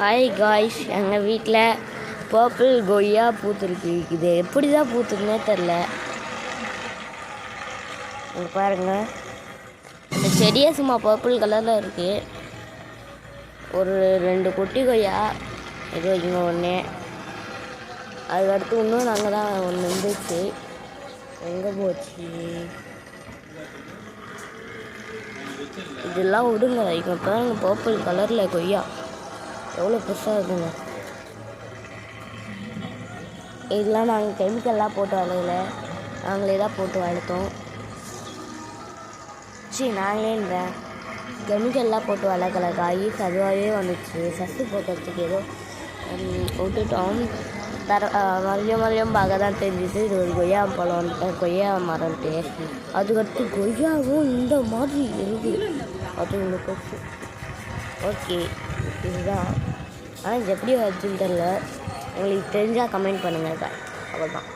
Hi guys, எங்கள் வீட்டில் purple கொய்யா பூத்துருக்கு. இது எப்படி தான் பூத்துருன்னே தெரில. இங்கே பாருங்கள், இந்த செடியே சும்மா பர்பிள் கலரில் இருக்குது. ஒரு 2 குட்டி கொய்யா இது இங்கே ஒன்று, அதுக்கடுத்து இன்னும் நாங்கள் தான் ஒன்று இருந்துச்சு. எங்கே போச்சு? இதெல்லாம் விடுங்க. இங்கே பாருங்க, பர்பிள் கலரில் கொய்யா எவ்வளோ பெருசாக இருக்குங்க. இதெல்லாம் நாங்கள் கெமிக்கல்லாம் போட்டு வளரல, நாங்களே தான் போட்டு வளர்த்தோம். நாங்களேன்றேன், கெமிக்கல்லாம் போட்டு வளர்க்கல. காய் அதுவாகவே வந்துச்சு. சத்து போட்டதுக்கு ஏதோ விட்டுட்டோம். மறுபடியும் பார்க்க தான் தெரிஞ்சிச்சு இது ஒரு கொய்யா பழம், கொய்யா மரம்ட்டு. அதுக்கடுத்து கொய்யாவும் இந்த மாதிரி இருக்குது. அது உங்களுக்கு ஓகே, இதுதான். ஆனால் இது எப்படி வருதுன்னு தெரில. உங்களுக்கு தெரிஞ்சால் கமெண்ட் பண்ணுங்கள். அவ்வளோதான்.